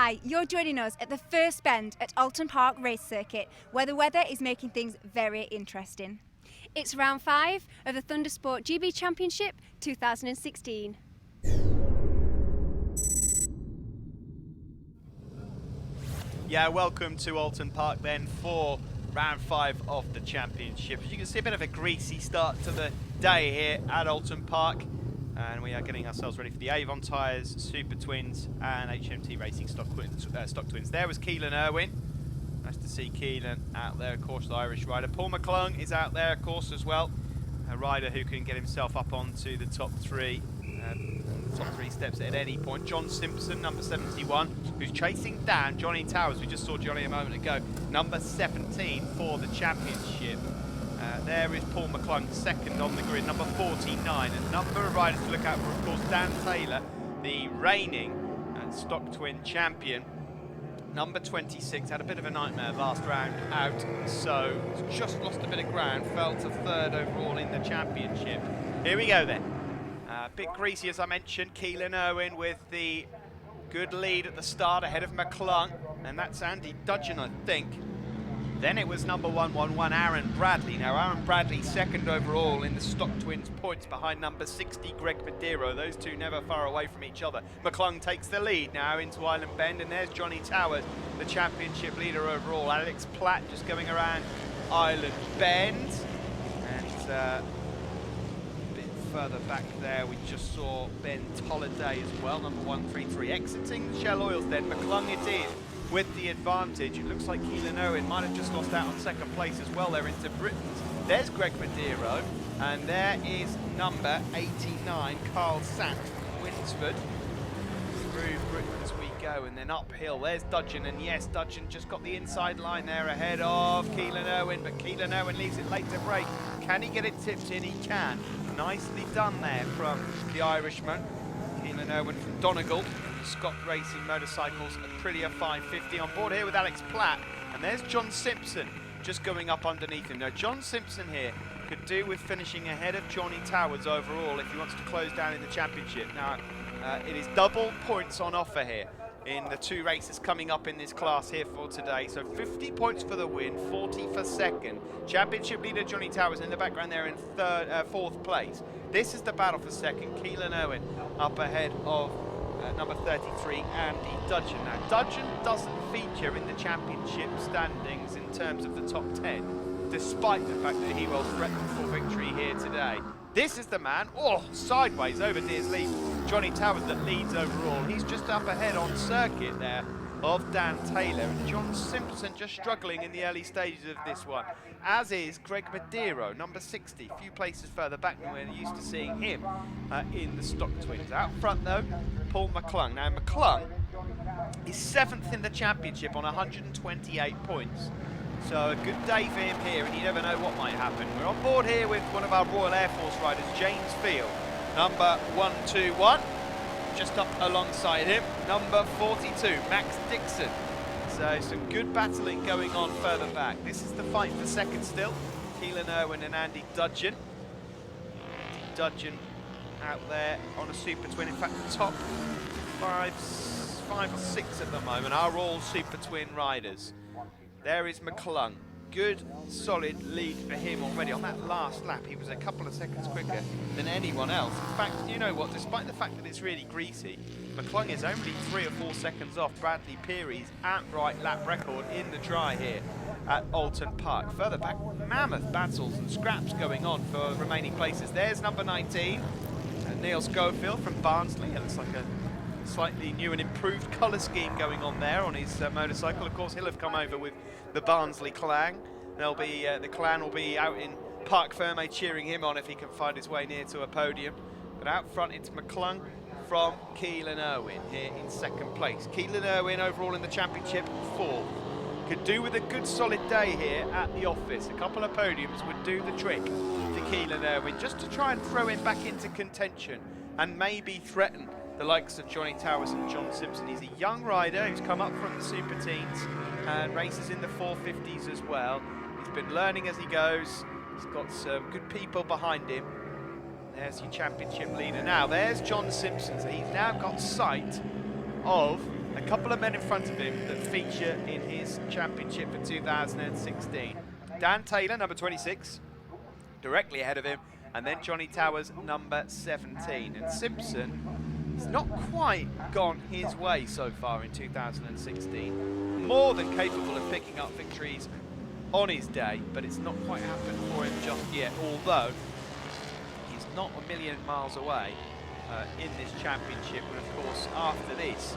Hi, you're joining us at the first bend at Oulton Park Race Circuit, where the weather is making things very interesting. It's round 5 of the THUNDERSPORT GB Championship 2016. Yeah, welcome to Oulton Park then for round 5 of the championship. As you can see, a bit of a greasy start to the day here at Oulton Park. And we are getting ourselves ready for the Avon Tyres, Supertwins and HMT Racing Stocktwins. There was Keelan Irwin. Nice to see Keelan out there, of course, the Irish rider. Paul McClung is out there, of course, as well. A rider who can get himself up onto the top 3. Top 3 steps at any point. John Simpson, number 71, who's chasing down Johnny Towers. We just saw Johnny a moment ago. Number 17 for the championship. There is Paul McClung, second on the grid, number 49. A number of riders to look out for, of course, Dan Taylor, the reigning Stock Twin champion. Number 26 had a bit of a nightmare last round out, so just lost a bit of ground, fell to 3rd overall in the championship. Here we go then. Bit greasy, as I mentioned. Keelan Irwin with the good lead at the start ahead of McClung, and that's Andy Dudgeon, I think. Then it was number 111, Aaron Bradley. Now Aaron Bradley second overall in the Stock Twins points behind number 60, Greg Madero. Those two never far away from each other. McClung takes the lead now into Island Bend, and there's Johnny Towers, the championship leader overall. Alex Platt just going around Island Bend. And further back there, we just saw Ben Tolliday as well, number 133, exiting Shell Oils then. McClung it is with the advantage. It looks like Keelan Irwin might have just lost out on second place as well. They're into Britons. There's Greg Madero, and there is number 89, Carl Sant from Winsford. Through Britain as we go, and then uphill. There's Dudgeon, and yes, Dudgeon just got the inside line there ahead of Keelan Irwin, but Keelan Irwin leaves it late to break. Can he get it tipped in? He can. Nicely done there from the Irishman. Keelan Irwin from Donegal, Scott Racing Motorcycles, Aprilia 550 on board here with Alex Platt, and there's John Simpson just going up underneath him. Now John Simpson here could do with finishing ahead of Johnny Towers overall if he wants to close down in the championship. Now it is double points on offer here in the 2 races coming up in this class here for today. So 50 points for the win, 40 for second. Championship leader Johnny Towers in the background there in 4th place. This is the battle for second. Keelan Irwin up ahead of number 33, Andy Dudgeon. Now Dudgeon doesn't feature in the championship standings in terms of the top 10, despite the fact that he will threaten for victory here today. This is the man, sideways over Deers Leap, Johnny Towers that leads overall. He's just up ahead on circuit there of Dan Taylor, and John Simpson just struggling in the early stages of this one, as is Greg Madero, number 60, a few places further back than we're used to seeing him in the Stock Twins. Out front though, Paul McClung. Now McClung is 7th in the championship on 128 points. So a good day for him here, and you never know what might happen. We're on board here with one of our Royal Air Force riders, James Field, number 121. Just up alongside him, number 42, Max Dixon. So some good battling going on further back. This is the fight for second still. Keelan Irwin and Andy Dudgeon. Dudgeon out there on a Super Twin. In fact, the top 5 or 6 at the moment are all Super Twin riders. There is McClung. Good, solid lead for him already. On that last lap, he was a couple of seconds quicker than anyone else. In fact, you know what? Despite the fact that it's really greasy, McClung is only 3 or 4 seconds off Bradley Peary's outright lap record in the dry here at Oulton Park. Further back, mammoth battles and scraps going on for remaining places. There's number 19, Neil Schofield from Barnsley. It looks like a slightly new and improved colour scheme going on there on his motorcycle. Of course, he'll have come over with the Barnsley clan. They'll be the clan will be out in Parc Ferme cheering him on if he can find his way near to a podium. But out front, it's McClung from Keelan Irwin here in 2nd place. Keelan Irwin overall in the championship 4th. Could do with a good solid day here at the office. A couple of podiums would do the trick to Keelan Irwin, just to try and throw him back into contention and maybe threaten the likes of Johnny Towers and John Simpson. He's a young rider who's come up from the Super Teens and races in the 450s as well. He's been learning as he goes. He's got some good people behind him. There's your championship leader. Now, there's John Simpson. So he's now got sight of a couple of men in front of him that feature in his championship for 2016. Dan Taylor, number 26, directly ahead of him, and then Johnny Towers, number 17. And Simpson, he's not quite gone his way so far in 2016. More than capable of picking up victories on his day, but it's not quite happened for him just yet, although he's not a million miles away in this championship. But of course, after this,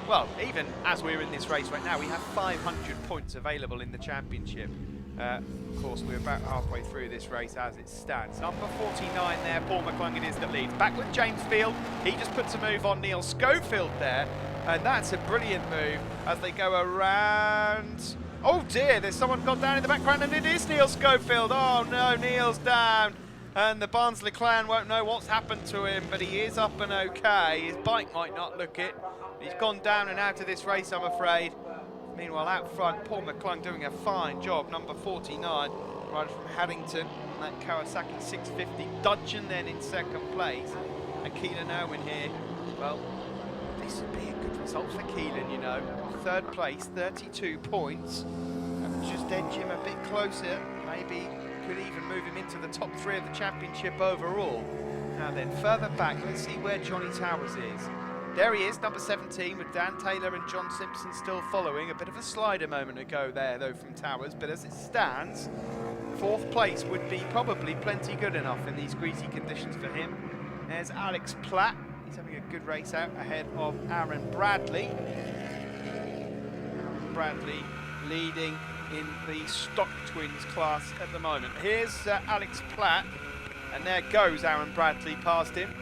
well, even as we're in this race right now, we have 500 points available in the championship. Of course, we're about halfway through this race as it stands. Number 49 there, Paul McClung it is that leads. Back with James Field, he just puts a move on Neil Schofield there, and that's a brilliant move as they go around. Oh dear, there's someone gone down in the background, and it is Neil Schofield. Oh no, Neil's down, and the Barnsley clan won't know what's happened to him, but he is up and okay. His bike might not look it. He's gone down and out of this race, I'm afraid. Meanwhile, out front, Paul McClung doing a fine job, number 49, rider from Haddington, that Kawasaki 650. Dudgeon then in second place, and Keelan Irwin here. Well, this would be a good result for Keelan, you know. Third place, 32 points. Just edge him a bit closer. Maybe could even move him into the top 3 of the championship overall. Now then, further back, let's see where Johnny Towers is. There he is, number 17, with Dan Taylor and John Simpson still following. A bit of a slide a moment ago there, though, from Towers. But as it stands, 4th place would be probably plenty good enough in these greasy conditions for him. There's Alex Platt. He's having a good race out ahead of Aaron Bradley. Bradley leading in the Stocktwins class at the moment. Here's Alex Platt, and there goes Aaron Bradley past him.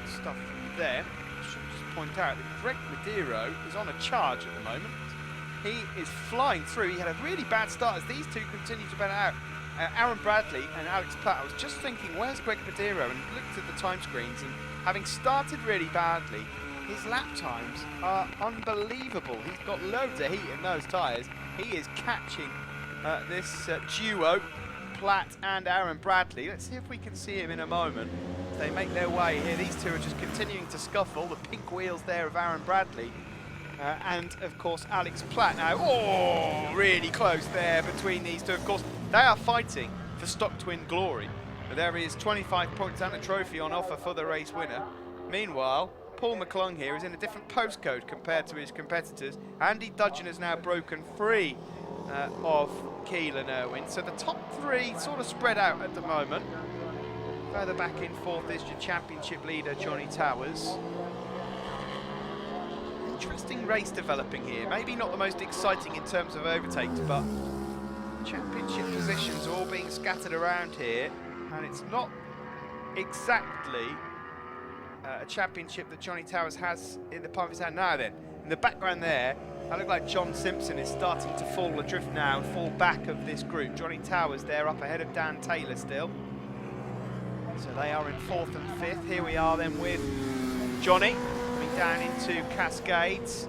Stuff from there. I should just point out that Greg Medeiros is on a charge at the moment. He is flying through. He had a really bad start as these two continue to battle out. Aaron Bradley and Alex Platt. I was just thinking, where's Greg Medeiros? And looked at the time screens, and having started really badly, his lap times are unbelievable. He's got loads of heat in those tyres. He is catching this duo, Platt and Aaron Bradley. Let's see if we can see him in a moment. They make their way here. These two are just continuing to scuffle. The pink wheels there of Aaron Bradley. And, of course, Alex Platt now. Oh, really close there between these two. Of course, they are fighting for Stocktwin glory. But there is 25 points and a trophy on offer for the race winner. Meanwhile, Paul McClung here is in a different postcode compared to his competitors. Andy Dudgeon has now broken free of Keelan Irwin. So the top 3 sort of spread out at the moment. Further back in 4th is your championship leader, Johnny Towers. Interesting race developing here. Maybe not the most exciting in terms of overtakes, but championship positions are all being scattered around here, and it's not exactly a championship that Johnny Towers has in the palm of his hand. Now then, in the background there, that looks like John Simpson is starting to fall adrift now and fall back of this group. Johnny Towers there up ahead of Dan Taylor still. So they are in 4th and 5th. Here we are then with Johnny coming down into Cascades.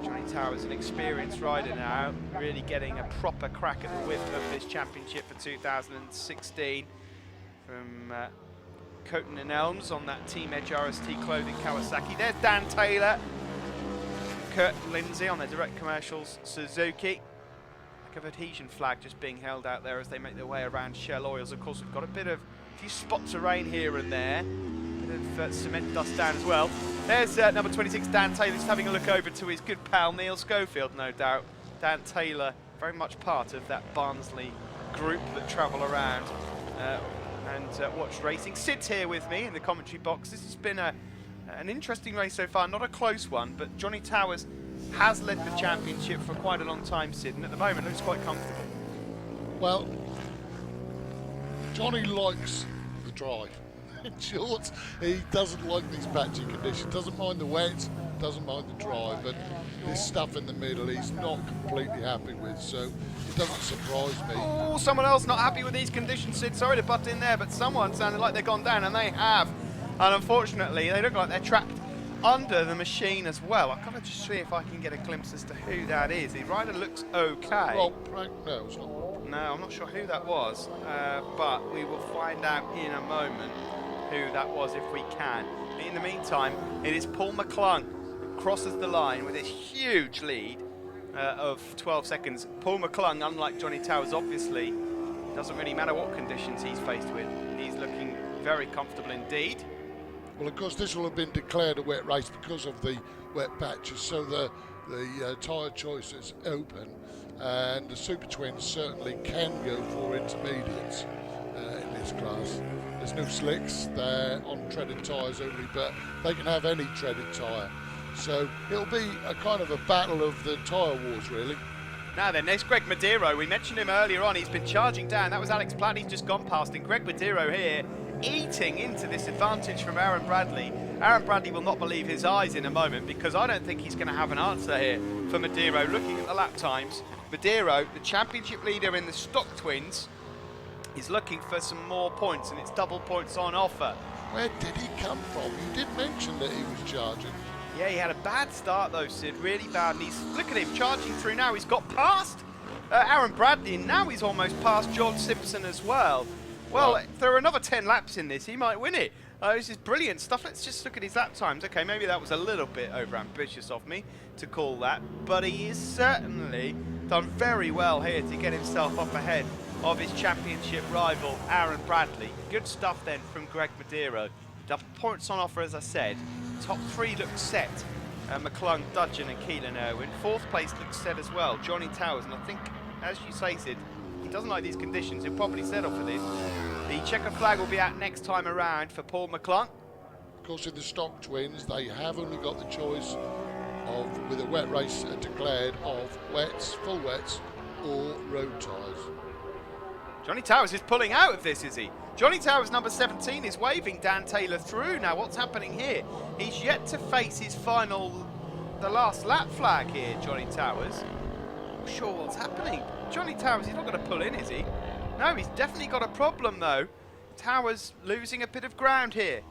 Johnny Towers, an experienced rider now, really getting a proper crack at the whip of this championship for 2016 from Coton and Elms on that Team Edge RST clothing Kawasaki. There's Dan Taylor, Kurt Lindsay on their direct commercials Suzuki. Of adhesion flag just being held out there as they make their way around Shell Oils. Of course, we've got a few spots of rain here and there, a bit of cement dust down as well. There's number 26 Dan Taylor just having a look over to his good pal Neil Schofield, no doubt. Dan Taylor very much part of that Barnsley group that travel around and watch racing. Syd's here with me in the commentary box. This has been an interesting race so far, not a close one, but Johnny Towers has led the championship for quite a long time, Syd, and at the moment looks quite comfortable. Well, Johnny likes the drive. In short, he doesn't like these patchy conditions, doesn't mind the wet, doesn't mind the dry, but this stuff in the middle he's not completely happy with, so it doesn't surprise me. Oh, someone else not happy with these conditions, Syd. Sorry to butt in there, but someone sounded like they've gone down, and they have. And unfortunately, they look like they're trapped under the machine as well. I've got to just see if I can get a glimpse as to who that is. The rider looks okay. Rob no, it's not. No, I'm not sure who that was, but we will find out in a moment who that was if we can. In the meantime, it is Paul McClung who crosses the line with a huge lead of 12 seconds. Paul McClung, unlike Johnny Towers, obviously, doesn't really matter what conditions he's faced with. He's looking very comfortable indeed. Well, of course, this will have been declared a wet race because of the wet patches, so the tyre choice is open, and the Supertwins certainly can go for intermediates in this class. There's no slicks, they're on treaded tyres only, but they can have any treaded tyre. So it'll be a kind of a battle of the tyre wars, really. Now then, there's Greg Madero. We mentioned him earlier on. He's been charging down. That was Alex Platt. He's just gone past. And Greg Madero here eating into this advantage from Aaron Bradley. Aaron Bradley will not believe his eyes in a moment, because I don't think he's going to have an answer here for Madero. Looking at the lap times, Madero, the championship leader in the Stocktwins, is looking for some more points, and it's double points on offer. Where did he come from? You did mention that he was charging. Yeah, he had a bad start though, Sid, really bad. And look at him charging through now. He's got past Aaron Bradley, and now he's almost past John Simpson as well. Well, if there are another 10 laps in this, he might win it. This is brilliant stuff. Let's just look at his lap times. Okay, maybe that was a little bit over-ambitious of me to call that, but he is certainly done very well here to get himself up ahead of his championship rival, Aaron Bradley. Good stuff then from Greg Madero. Double points on offer, as I said. Top 3 looks set. McClung, Dudgeon and Keelan Irwin. 4th place looks set as well. Johnny Towers, and I think, as you say, Sid, he doesn't like these conditions. He'll probably settle for this. The checker flag will be out next time around for Paul McClung. Of course, in the Stocktwins, they have only got the choice of, with a wet race declared, of wets, full wets, or road tyres. Johnny Towers is pulling out of this, is he? Johnny Towers, number 17, is waving Dan Taylor through. Now, what's happening here? He's yet to face his the last lap flag here, Johnny Towers. Not sure what's happening. Johnny Towers, he's not going to pull in, is he? No, he's definitely got a problem, though. Towers losing a bit of ground here.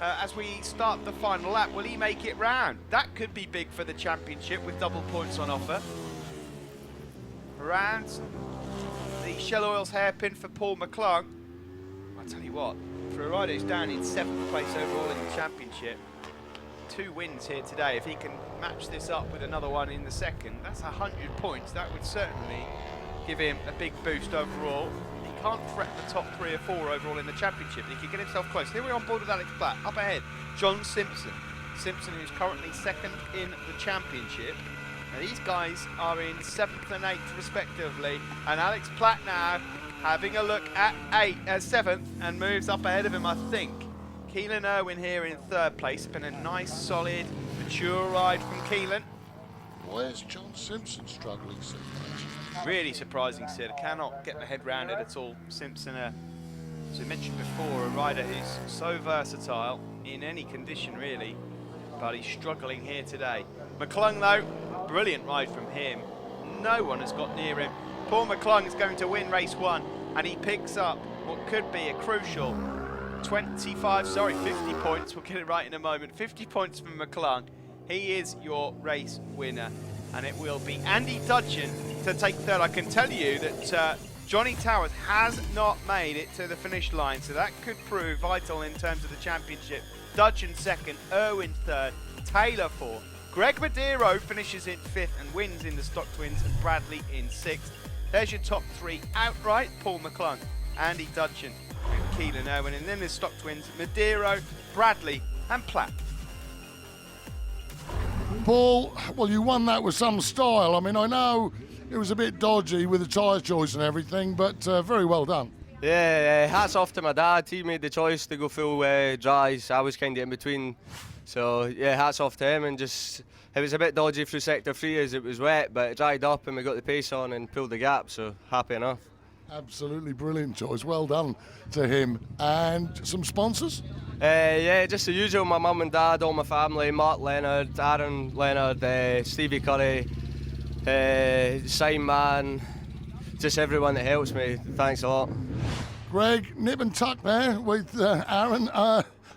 As we start the final lap, will he make it round? That could be big for the championship with double points on offer. Around the Shell Oils hairpin for Paul McClung. I tell you what, for a rider who's down in 7th place overall in the championship, 2 wins here today. If he can match this up with another one in the second, that's 100 points. That would certainly give him a big boost overall. He can't threat the top 3 or 4 overall in the championship. He can get himself close. Here we're on board with Alex Platt. Up ahead, John Simpson. Simpson, who's currently 2nd in the championship. Now these guys are in 7th and 8th respectively, and Alex Platt now having a look at 7th and moves up ahead of him, I think. Keelan Irwin here in 3rd place. It's been a nice, solid, mature ride from Keelan. Where's John Simpson struggling so much? Really surprising, Sid. I cannot get my head around it at all. Simpson, as we mentioned before, a rider who's so versatile in any condition, really, but he's struggling here today. McClung, though, brilliant ride from him. No one has got near him. Paul McClung is going to win race 1, and he picks up what could be a crucial 50 points. We'll get it right in a moment. 50 points from McClung. He is your race winner, and it will be Andy Dudgeon to take 3rd. I can tell you that Johnny Towers has not made it to the finish line, so that could prove vital in terms of the championship. Dudgeon 2nd, Irwin 3rd, Taylor 4th. Greg Madero finishes in 5th and wins in the Stocktwins, and Bradley in 6th. There's your top 3 outright: Paul McClung, Andy Dudgeon, and Keelan Irwin. And then there's Stocktwins: Madero, Bradley, and Platt. Paul, well, you won that with some style. I mean, I know it was a bit dodgy with the tyre choice and everything, but very well done. Yeah, hats off to my dad. He made the choice to go full dries. I was kind of in between. So, yeah, hats off to him. And just, it was a bit dodgy through sector 3 as it was wet, but it dried up and we got the pace on and pulled the gap, so happy enough. Absolutely brilliant choice. Well done to him. And some sponsors? Yeah, just the usual, my mum and dad, all my family, Mark Leonard, Aaron Leonard, Stevie Curry, Signman, just everyone that helps me. Thanks a lot. Greg, nip and tuck there with Aaron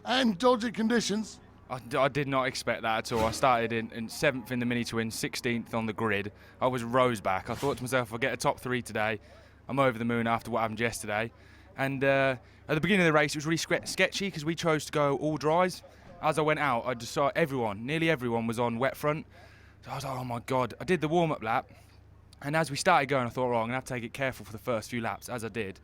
and dodgy conditions. I did not expect that at all. I started in 7th in the mini twin, 16th on the grid. I was rows back. I thought to myself, if I get a top 3 today, I'm over the moon after what happened yesterday. And at the beginning of the race, it was really sketchy because we chose to go all dries. As I went out, I just saw nearly everyone was on wet front. So I was like, oh my God. I did the warm-up lap. And as we started going, I thought, I'm going to have to take it careful for the first few laps, as I did.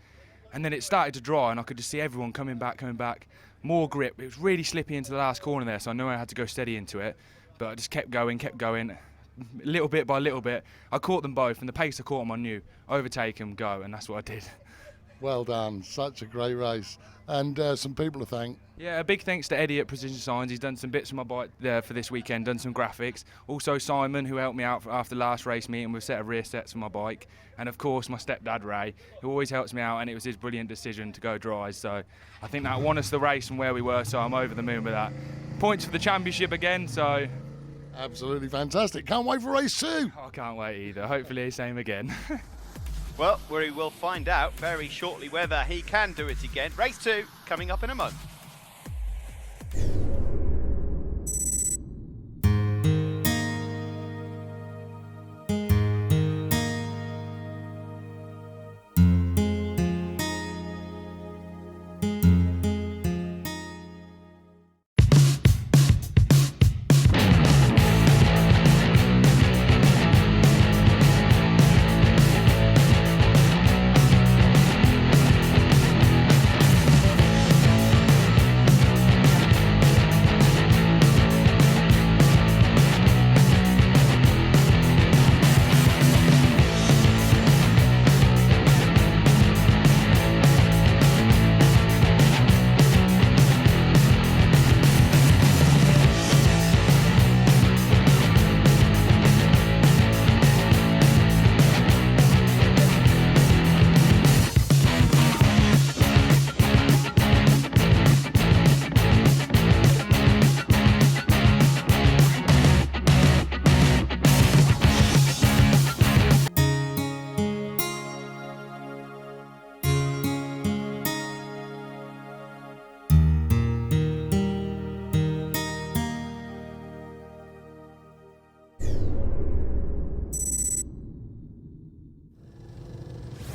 And then it started to dry, and I could just see everyone coming back, more grip. It was really slippy into the last corner there, so I knew I had to go steady into it. But I just kept going, little bit by little bit. I caught them both, and the pace I caught them, I knew, overtake them, go, and that's what I did. Well done, such a great race. And some people to thank. Yeah, a big thanks to Eddie at Precision Signs. He's done some bits for my bike there for this weekend, done some graphics. Also Simon, who helped me out after last race meeting with a set of rear sets for my bike. And of course my stepdad Ray, who always helps me out, and it was his brilliant decision to go dry. So I think that won us the race from where we were, so I'm over the moon with that. Points for the championship again, so... Absolutely fantastic. Can't wait for race 2. I can't wait either. Hopefully same again. Well, we will find out very shortly whether he can do it again. Race 2 coming up in a moment.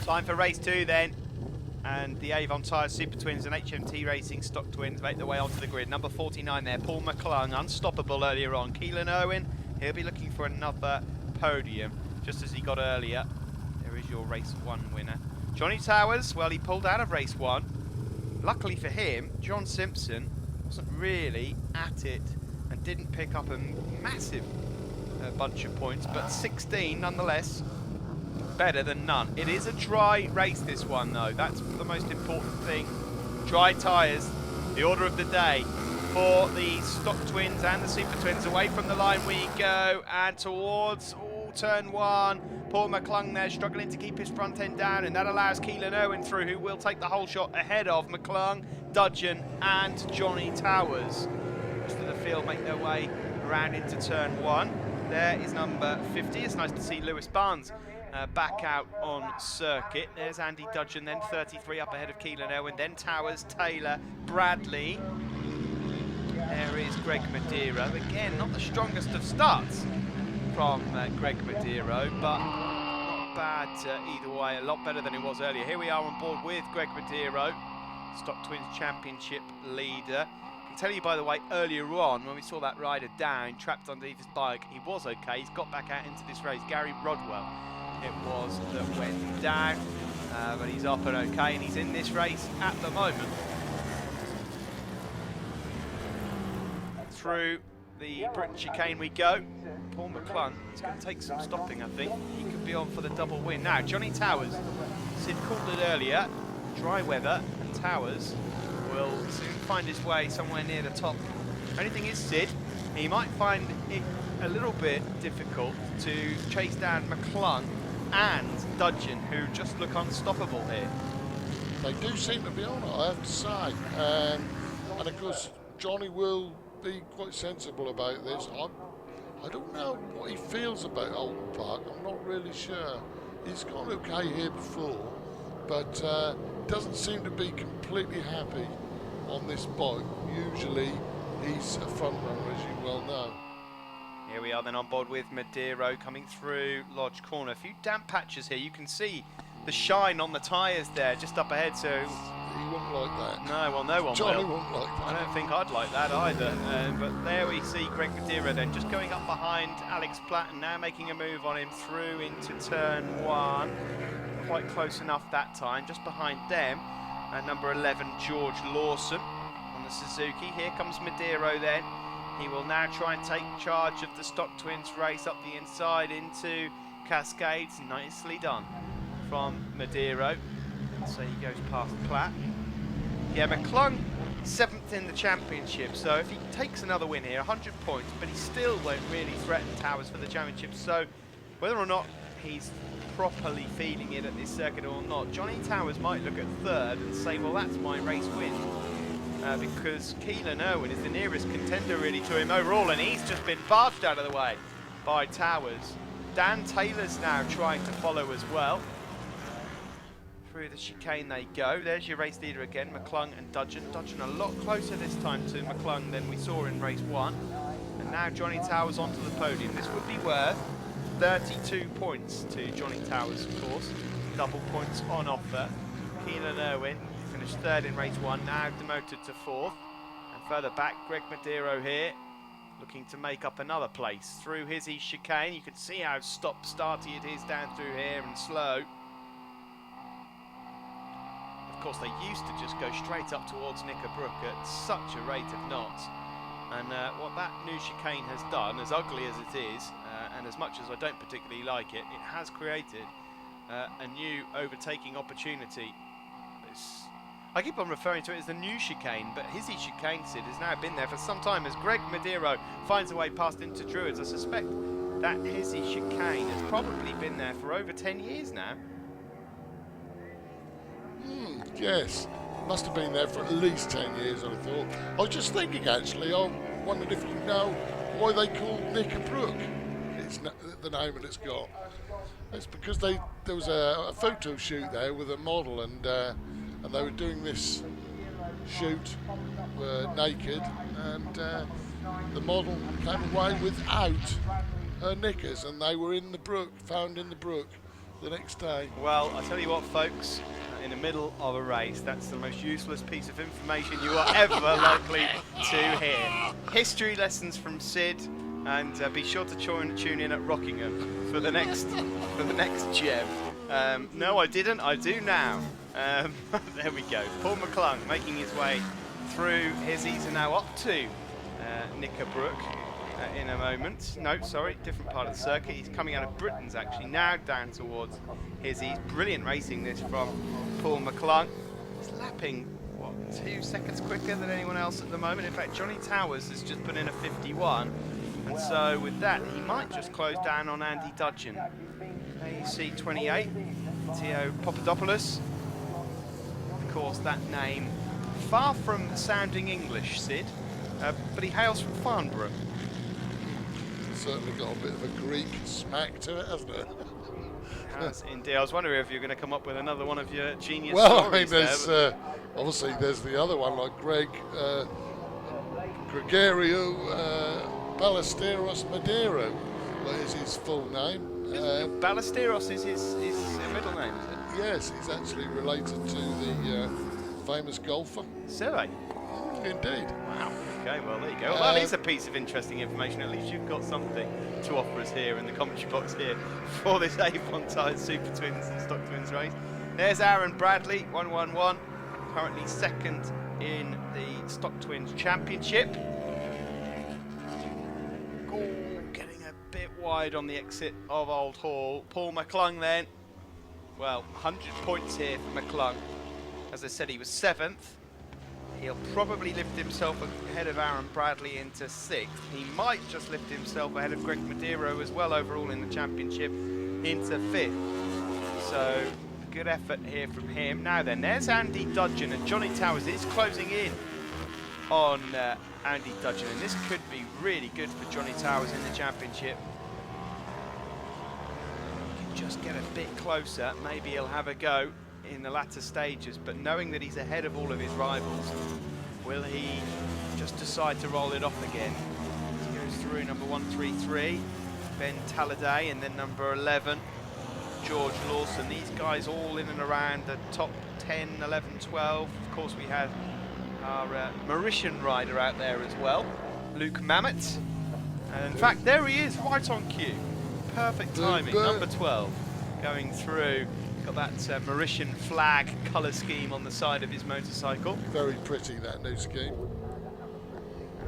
Time for race 2 then, and the Avon Tyres Supertwins and HMT Racing Stocktwins make their way onto the grid. Number 49 there, Paul McClung, unstoppable earlier on. Keelan Irwin, he'll be looking for another podium, just as he got earlier. There is your race 1 winner. Johnny Towers, well, he pulled out of race 1. Luckily for him, John Simpson wasn't really at it and didn't pick up a massive bunch of points, but 16 nonetheless. Better than none. It is a dry race, this one, though. That's the most important thing. Dry tyres, the order of the day for the Stocktwins and the Supertwins. Away from the line we go, and towards turn 1. Paul McClung there struggling to keep his front end down, and that allows Keelan Irwin through, who will take the whole shot ahead of McClung, Dudgeon and Johnny Towers. The rest of the field make their way around into turn 1. There is number 50. It's nice to see Lewis Barnes back out on circuit. There's Andy Dudgeon, then 33 up ahead of Keelan Irwin, then Towers, Taylor, Bradley. There is Greg Madero. Again, not the strongest of starts from Greg Madero, but not bad either way. A lot better than it was earlier. Here we are on board with Greg Madero, Stocktwins Championship leader. I can tell you, by the way, earlier on when we saw that rider down, trapped underneath his bike, he was okay. He's got back out into this race. Gary Rodwell it was that went down, but he's up and okay, and he's in this race at the moment. Through the Britain chicane we go. Paul McClung is going to take some stopping, I think. He could be on for the double win. Now, Johnny Towers, Sid called it earlier, dry weather, and Towers will soon find his way somewhere near the top. Only thing is, Sid, he might find it a little bit difficult to chase down McClung and Dudgeon, who just look unstoppable here. They do seem to be on it, I have to say. And of course, Johnny will be quite sensible about this. I don't know what he feels about Oulton Park. I'm not really sure. He's gone okay here before, but doesn't seem to be completely happy on this bike. Usually he's a front runner, as you well know. Here we are then on board with Madero coming through Lodge Corner. A few damp patches here. You can see the shine on the tyres there just up ahead, so He wouldn't like that. no, well, no one Johnny will. wouldn't like I that. don't think I'd like that either. But there we see Greg Madeira then just going up behind Alex Platt and now making a move on him through into turn 1. Quite close enough that time, just behind them. And number 11, George Lawson on the Suzuki. Here comes Madeira then. He will now try and take charge of the Stocktwins race up the inside into Cascades. Nicely done from Madeira. So he goes past Platt. Yeah, McClung 7th in the championship, so if he takes another win here, 100 points, but he still won't really threaten Towers for the championship. So whether or not he's properly feeling it at this circuit or not, Johnny Towers might look at 3rd and say, well, that's my race win. Because Keelan Irwin is the nearest contender really to him overall, and he's just been barged out of the way by Towers. Dan Taylor's now trying to follow as well. Through the chicane they go. There's your race leader again, McClung and Dudgeon. Dudgeon a lot closer this time to McClung than we saw in race 1. And now Johnny Towers onto the podium. This would be worth 32 points to Johnny Towers, of course. Double points on offer. Keelan Irwin finished 3rd in race 1, now demoted to 4th. And further back, Greg Madeira here, looking to make up another place. Through his east chicane, you can see how stop-starty it is down through here and slow. Of course, they used to just go straight up towards Knickerbrook at such a rate of knots. And what that new chicane has done, as ugly as it is, and as much as I don't particularly like it, it has created a new overtaking opportunity. I keep on referring to it as the new chicane, but Hizzy chicane, Sid, has now been there for some time as Greg Madeira finds a way past into Druids. I suspect that Hizzy chicane has probably been there for over 10 years now. Yes, must have been there for at least 10 years, I thought. I was just thinking, actually, I wondered if you know why they call Knickerbrook. It's the name that it's got. It's because there was a photo shoot there with a model, and they were doing this shoot naked, and the model came away without her knickers, and they were in the brook, found in the brook the next day. Well, I tell you what, folks, in the middle of a race, that's the most useless piece of information you are ever likely to hear. History lessons from Sid, and be sure to tune in at Rockingham for the next gem. No, I didn't. I do now. There we go. Paul McClung making his way through Hizzies and now up to Knickerbrook in a moment. No, sorry, different part of the circuit. He's coming out of Britain's actually, now down towards Hizzies. Brilliant racing this from Paul McClung. He's lapping, what, 2 seconds quicker than anyone else at the moment. In fact, Johnny Towers has just put in a 51. And so with that, he might just close down on Andy Dudgeon. There you see 28, Theo Papadopoulos. Of course, that name far from sounding English, Sid, but he hails from Farnborough. Certainly got a bit of a Greek smack to it, hasn't it? Has indeed. I was wondering if you're going to come up with another one of your genius well, stories. I mean, there's obviously there's the other one, like Gregorio Ballesteros Madero, that is his full name. Ballesteros is his middle name, is it? Yes, he's actually related to the famous golfer. Survey. Indeed. Wow. Okay, well, there you go. Well, that is a piece of interesting information. At least you've got something to offer us here in the commentary box here for this Avon Tyres Supertwins and Stocktwins race. There's Aaron Bradley, 111, currently 2nd in the Stocktwins Championship. Getting a bit wide on the exit of Old Hall. Paul McClung then. Well, 100 points here for McClung. As I said, he was 7th. He'll probably lift himself ahead of Aaron Bradley into 6th. He might just lift himself ahead of Greg Madeira as well overall in the championship into 5th. So, good effort here from him. Now then, there's Andy Dudgeon, and Johnny Towers is closing in on Andy Dudgeon, and this could be really good for Johnny Towers in the championship. He can just get a bit closer, maybe he'll have a go in the latter stages, but knowing that he's ahead of all of his rivals, will he just decide to roll it off again? He goes through number 133, Ben Talladay, and then number 11, George Lawson. These guys all in and around the top 10, 11, 12. Of course, we have our Mauritian rider out there as well, Luke Mamet. And in fact, there he is, right on cue. Perfect timing, number 12, going through. Got that Mauritian flag colour scheme on the side of his motorcycle. Very pretty, that new scheme.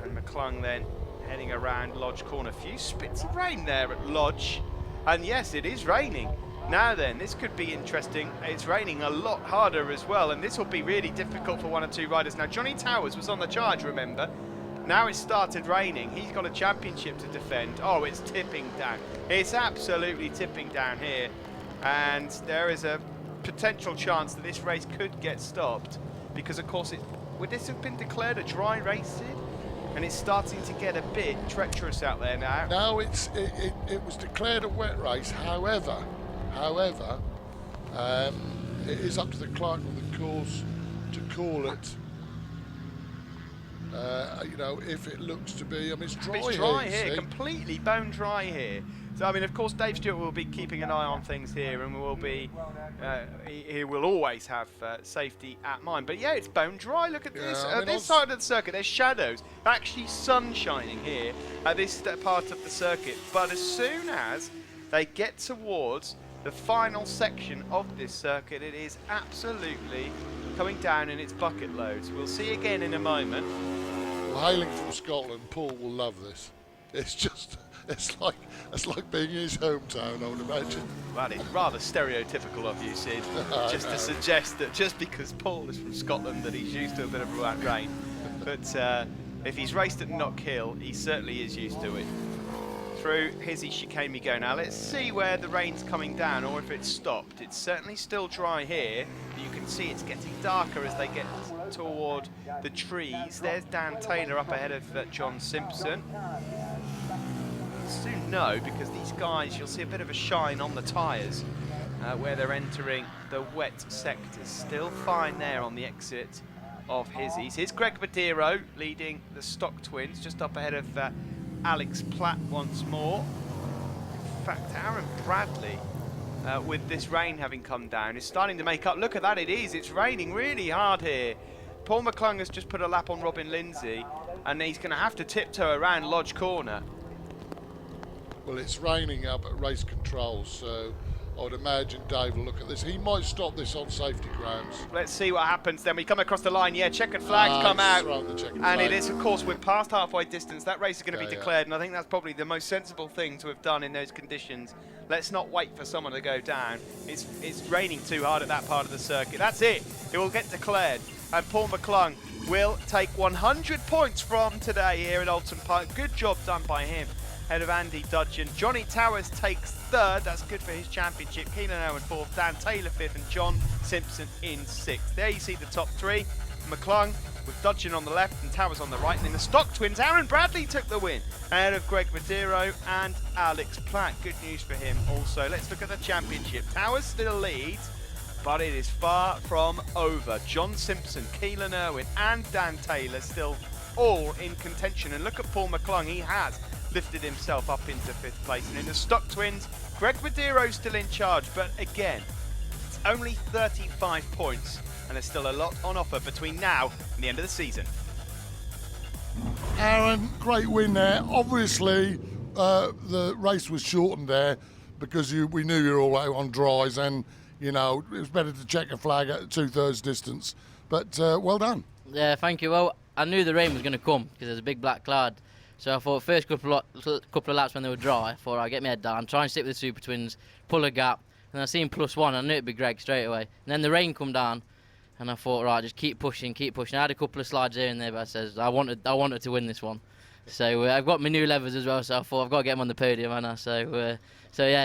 And McClung then heading around Lodge Corner. Few spits of rain there at Lodge. And yes, it is raining. Now then, this could be interesting. It's raining a lot harder as well, and this will be really difficult for one or two riders. Now, Johnny Towers was on the charge, remember? Now it's started raining. He's got a championship to defend. Oh, it's tipping down. It's absolutely tipping down here. And there is a potential chance that this race could get stopped because, of course, would this have been declared a dry race, Sid? And it's starting to get a bit treacherous out there now. No, it was declared a wet race. However, it is up to the clerk of the course to call it. You know, if it looks to be, I mean, it's dry here. It's dry here, completely bone dry here. So, I mean, of course, Dave Stewart will be keeping an eye on things here, and will be, he will always have safety at mind. But yeah, it's bone dry. Look at this. I mean, this side of the circuit, there's shadows. Actually, sun shining here at this part of the circuit. But as soon as they get towards the final section of this circuit, it is absolutely coming down in its bucket loads. We'll see again in a moment. Well, hailing from Scotland, Paul will love this. It's just, it's like being in his hometown, I would imagine. Well, it's rather stereotypical of you, Sid, just to suggest that just because Paul is from Scotland that he's used to a bit of wet rain. But if he's raced at Knockhill, he certainly is used to it. Through Hizzy chicane we go now. Let's see where the rain's coming down or if it's stopped. It's certainly still dry here. You can see it's getting darker as they get toward the trees. There's Dan Taylor up ahead of John Simpson. We'll soon know because these guys, you'll see a bit of a shine on the tyres where they're entering the wet sectors. Still fine there on the exit of Hizzy's. Here's Greg Badero leading the Stocktwins just up ahead of Alex Platt once more. In fact, Aaron Bradley, with this rain having come down, is starting to make up. Look at that, it is. It's raining really hard here. Paul McClung has just put a lap on Robin Lindsay, and he's going to have to tiptoe around Lodge Corner. Well, it's raining up at race controls, so I would imagine Dave will look at this. He might stop this on safety grounds. Let's see what happens then. We come across the line. Yeah, checkered flags come out. And it is, of course, we're past halfway distance. That race is going to be declared, and I think that's probably the most sensible thing to have done in those conditions. Let's not wait for someone to go down. It's raining too hard at that part of the circuit. That's it. It will get declared. And Paul McClung will take 100 points from today here at Oulton Park. Good job done by him. Ahead of Andy Dudgeon. Johnny Towers takes third. That's good for his championship. Keelan Owen fourth. Dan Taylor fifth. And John Simpson in sixth. There you see the top three. McClung with Dudgeon on the left and Towers on the right. And in the Stocktwins, Aaron Bradley took the win. Ahead of Greg Madero and Alex Platt. Good news for him also. Let's look at the championship. Towers still leads, but it is far from over. John Simpson, Keelan Irwin and Dan Taylor still all in contention. And look at Paul McClung. He has lifted himself up into fifth place. And in the Stocktwins, Greg Madero's still in charge, but again, it's only 35 points, and there's still a lot on offer between now and the end of the season. Aaron, great win there. Obviously, the race was shortened there because we knew you were all out on dries, and you know it was better to check a flag at 2/3 distance. But well done. Yeah, thank you. Well, I knew the rain was going to come because there's a big black cloud. So I thought first couple of laps when they were dry, I thought I'd get my head down, try and stick with the Supertwins, pull a gap. And I seen +1, I knew it'd be Greg straight away. And then the rain come down, and I thought, right, just keep pushing. I had a couple of slides here and there, but I wanted to win this one. So I've got my new levers as well, so I thought I've got to get them on the podium, haven't I? So yeah,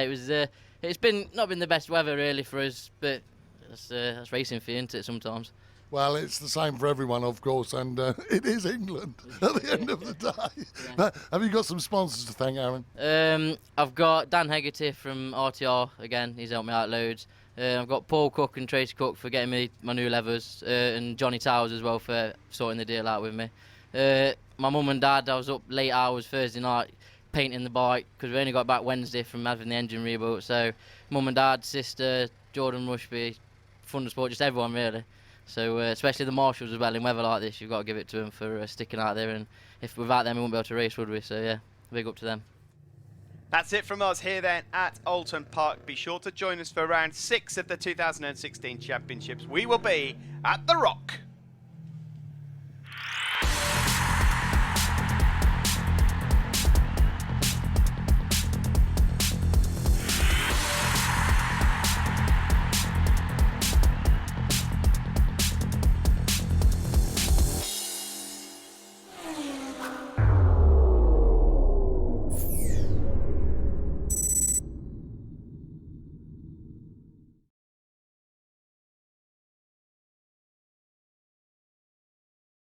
it's not been the best weather really for us, but that's racing for you, isn't it, sometimes? Well, it's the same for everyone, of course, and it is England at the end of the day. Yeah. Have you got some sponsors to thank, Aaron? I've got Dan Hegarty from RTR, again, he's helped me out loads. I've got Paul Cook and Tracy Cook for getting me my new levers, and Johnny Towers as well for sorting the deal out with me. My mum and dad, I was up late hours Thursday night, painting the bike, because we only got back Wednesday from having the engine rebuilt. So mum and dad, sister, Jordan Rushby, Thundersport, just everyone really. So especially the marshals as well, in weather like this, you've got to give it to them for sticking out there, and if without them we wouldn't be able to race, would we? So yeah, big up to them. That's it from us here then at Oulton Park. Be sure to join us for round 6 of the 2016 championships. We will be at the Rock.